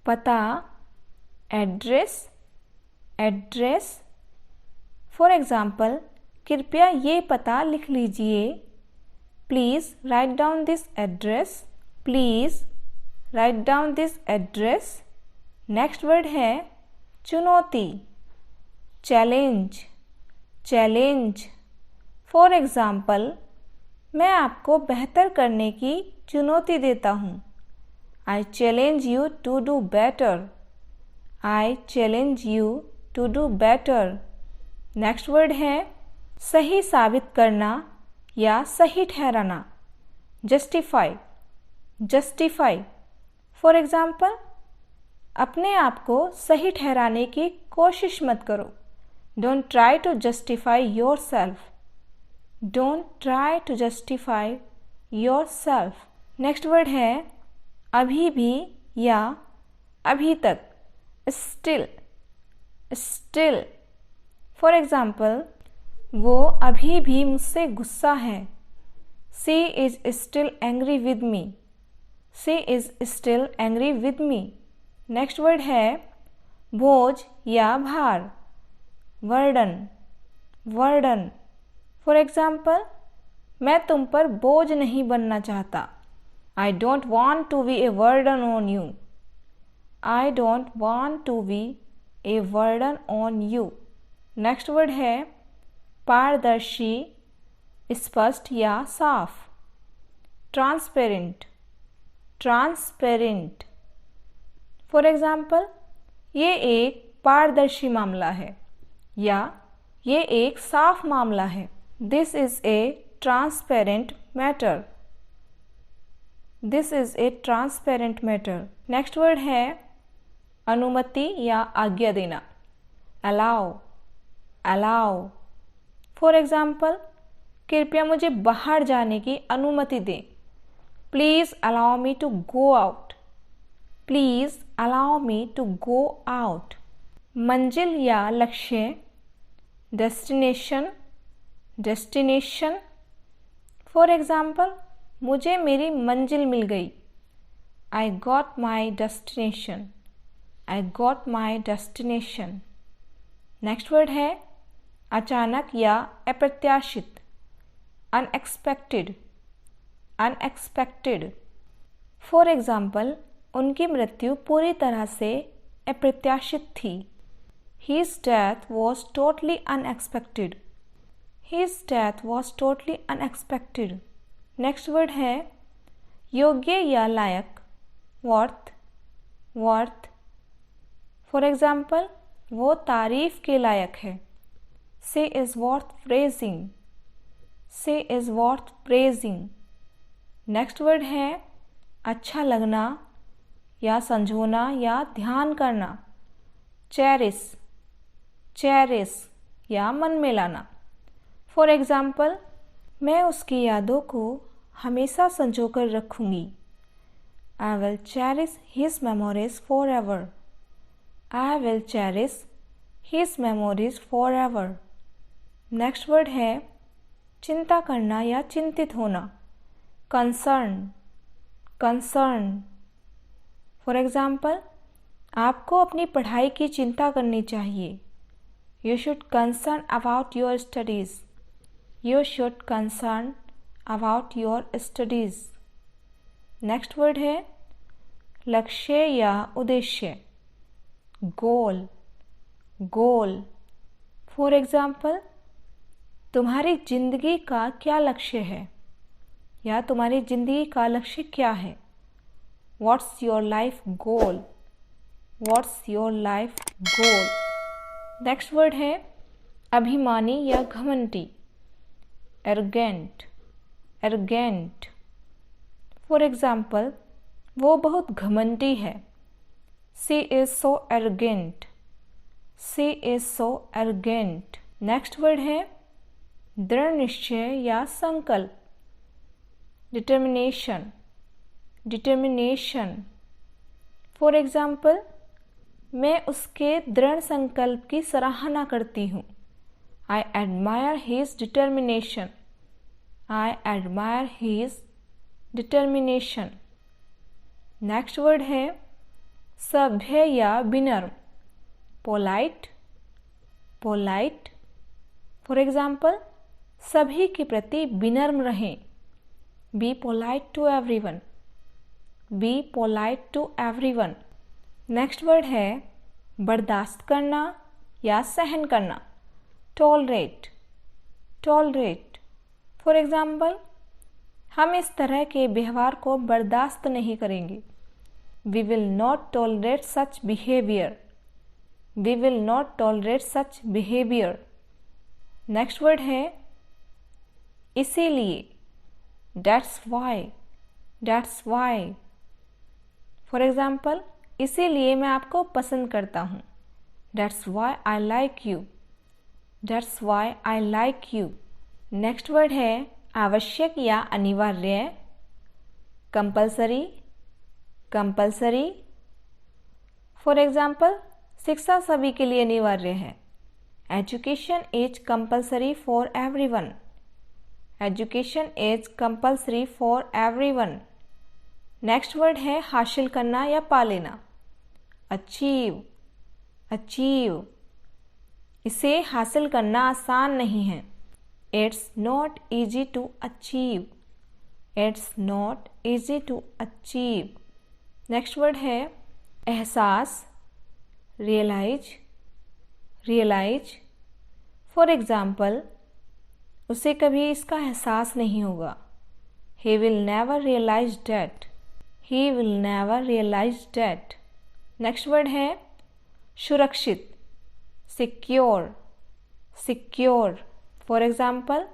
पता, address, address. For example, कृपया ये पता लिख लीजिए। Please write down this address. Please write down this address. Next word है चुनौती, चैलेंज, चैलेंज। फॉर एग्ज़ाम्पल, मैं आपको बेहतर करने की चुनौती देता हूँ। I challenge you to do better. I challenge you to do better. Next word है सही साबित करना या सही ठहराना, जस्टिफाई, जस्टिफाई। फॉर एग्ज़ाम्पल, अपने आप को सही ठहराने की कोशिश मत करो। Don't try to justify yourself. Don't try to justify yourself. Next word है अभी भी या अभी तक, स्टिल, स्टिल। फॉर एग्ज़ाम्पल, वो अभी भी मुझसे गुस्सा है। She is still angry with me. She is still angry with me. Next word है बोझ या भार, वर्डन, वर्डन। फॉर एग्ज़ाम्पल, मैं तुम पर बोझ नहीं बनना चाहता। I don't want to be a burden on you. I don't want to be a burden on you. Next word है पारदर्शी, स्पष्ट या साफ, ट्रांसपेरेंट, ट्रांसपेरेंट। फॉर एग्ज़ाम्पल, ये एक पारदर्शी मामला है या ये एक साफ मामला है। This is a transparent matter. This is a transparent matter. Next word है अनुमति या आज्ञा देना, अलाउ, अलाउ। फॉर एग्ज़ाम्पल, कृपया मुझे बाहर जाने की अनुमति दें। Please allow me to go out. Please allow me to go out. मंजिल या लक्ष्य, डेस्टिनेशन, डेस्टिनेशन। फॉर एग्ज़ाम्पल, मुझे मेरी मंजिल मिल गई। I got my destination. I got my destination. Next word है अचानक या अप्रत्याशित, अनएक्सपेक्टेड, अनएक्सपेक्टेड। फॉर एग्ज़ाम्पल, उनकी मृत्यु पूरी तरह से अप्रत्याशित थी। His death was totally unexpected. His death was totally unexpected. Next word है योग्य या लायक, वर्थ, वर्थ। फॉर एग्ज़ाम्पल, वो तारीफ़ के लायक है। She is worth praising. She is worth praising. Next word है अच्छा लगना या संजोना या ध्यान करना, चेरिश, चेरिश या मन में लाना। फॉर एग्ज़ाम्पल, मैं उसकी यादों को हमेशा संजोकर रखूँगी। I will cherish his memories forever. I will cherish his memories forever. Next word है चिंता करना या चिंतित होना, कंसर्न, कंसर्न। फॉर एग्ज़ाम्पल, आपको अपनी पढ़ाई की चिंता करनी चाहिए। You should concern about your studies. You should concern about your studies. Next word है लक्ष्य या उद्देश्य, गोल, गोल। फॉर एग्ज़ाम्पल, तुम्हारी ज़िंदगी का क्या लक्ष्य है या तुम्हारी ज़िंदगी का लक्ष्य क्या है। What's your life goal? What's your life goal? Next word है अभिमानी या घमंडी, एरोगेंट, एरोगेंट। फॉर एग्ज़ाम्पल, वो बहुत घमंडी है। She is so arrogant. She is so arrogant. Next word है दृढ़ निश्चय या संकल्प, डिटर्मिनेशन, डिटर्मिनेशन। फॉर एग्ज़ाम्पल, मैं उसके दृढ़ संकल्प की सराहना करती हूँ। I admire his determination. I admire his determination. Next word है सभ्य या विनम्र, पोलाइट, पोलाइट। फॉर एग्जाम्पल, सभी के प्रति विनम्र रहें, be polite to everyone, be polite to everyone. Next word है बर्दाश्त करना या सहन करना, टॉलरेट, टॉलरेट। फॉर एग्जाम्पल, हम इस तरह के व्यवहार को बर्दाश्त नहीं करेंगे, we will not tolerate such behaviour, we will not tolerate such behaviour. Next word है इसीलिए, that's why, that's why. For example, इसीलिए मैं आपको पसंद करता हूँ, that's why I like you, that's why I like you. Next word है आवश्यक या अनिवार्य, कंपल्सरी, कंपल्सरी। फॉर एग्जाम्पल, शिक्षा सभी के लिए अनिवार्य है, education is compulsory for everyone, education is compulsory for everyone. Next word है हासिल करना या पा लेना, अचीव, अचीव। इसे हासिल करना आसान नहीं है, it's not easy to achieve, it's not easy to achieve. Next word है एहसास, रियलाइज, रियलाइज। फॉर एग्जाम्पल, उसे कभी इसका एहसास नहीं होगा, he will never realise that, he will never realise that. Next word है सुरक्षित, सिक्योर, सिक्योर। फॉर एग्जाम्पल,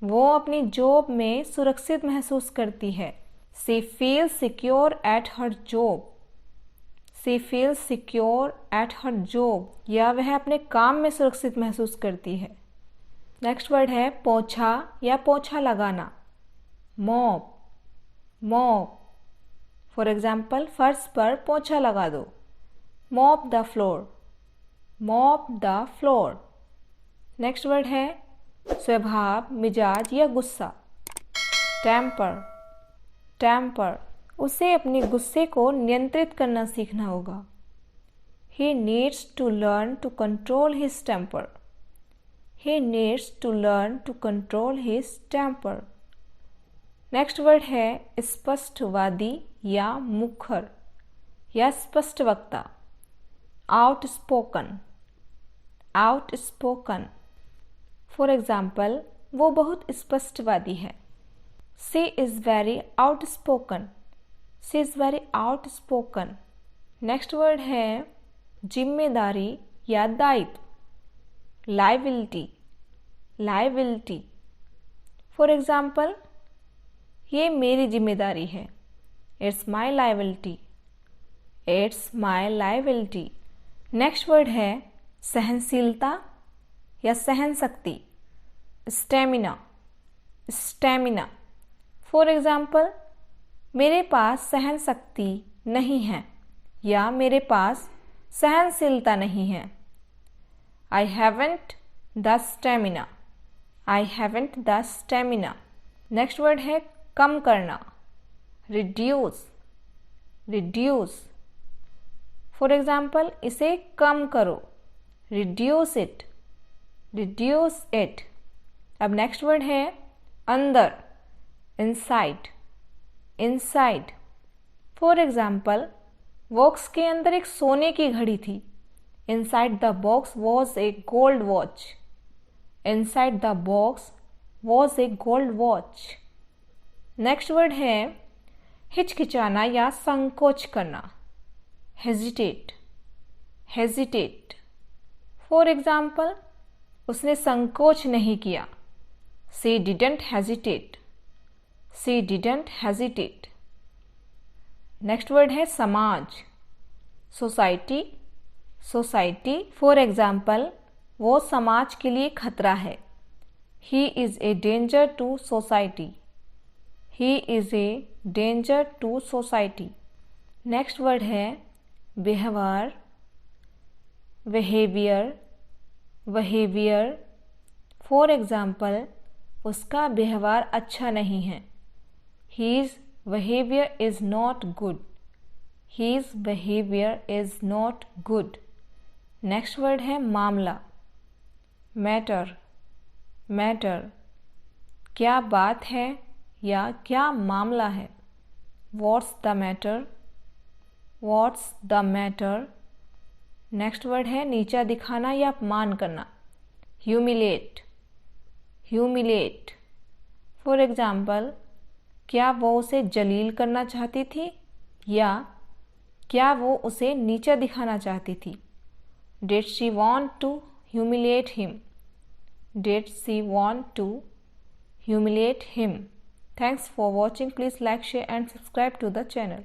वो अपनी जॉब में सुरक्षित महसूस करती है, she feels secure at her job, she feels secure at her job, या वह अपने काम में सुरक्षित महसूस करती है। नेक्स्ट वर्ड है पोछा या पोछा लगाना, मॉप, मॉप। फॉर एग्जाम्पल, फर्श पर पोछा लगा दो, mop the floor, mop the floor. Next word है स्वभाव, मिजाज या गुस्सा, टेम्पर, टेम्पर। उसे अपने गुस्से को नियंत्रित करना सीखना होगा, he needs to learn to control his temper, he needs to learn to control his temper. Next word है स्पष्टवादी या मुखर या स्पष्ट वक्ता, आउटस्पोकन, आउटस्पोकन। फॉर एग्जाम्पल, वो बहुत स्पष्टवादी है, she is very outspoken, she is very outspoken. Next word है जिम्मेदारी या दायित्व, लायबिलिटी, लायबिलिटी। फॉर एग्जाम्पल, ये मेरी जिम्मेदारी है, it's my liability, it's my liability. Next word है सहनशीलता या सहन शक्ति, स्टेमिना, स्टेमिना। फॉर एग्जाम्पल, मेरे पास सहन शक्ति नहीं है या मेरे पास सहनशीलता नहीं है, I haven't the stamina, I haven't the stamina. Next word है कम करना, रिड्यूस, रिड्यूस। फॉर एग्जाम्पल, इसे कम करो, रिड्यूस इट, रिड्यूस इट। अब नेक्स्ट वर्ड है अंदर, inside, inside. For example, box के अंदर एक सोने की घड़ी थी, inside the box was a gold watch, inside the box was a gold watch. Next word है हिचकिचाना या संकोच करना, हेजिटेट, हेजिटेट। फॉर एग्जाम्पल, उसने संकोच नहीं किया, she didn't hesitate, she didn't hesitate. Next word है समाज, सोसाइटी, सोसाइटी। फॉर एग्जाम्पल, वो समाज के लिए खतरा है, he is a danger to society, he is a danger to society. Next word है व्यवहार, बिहेवियर, बिहेवियर। फॉर एग्जाम्पल, उसका व्यवहार अच्छा नहीं है, his behaviour is not good, His behavior is not good. Next word है मामला, मैटर, मैटर, क्या बात है या क्या मामला है। What's the matter? What's the matter? Next word है नीचा दिखाना या अपमान करना, humiliate, humiliate. फॉर एग्जाम्पल, क्या वो उसे जलील करना चाहती थी या क्या वो उसे नीचा दिखाना चाहती थी। Did she want to humiliate him? Did she want to humiliate him? Thanks for watching. Please like, share and subscribe to the channel.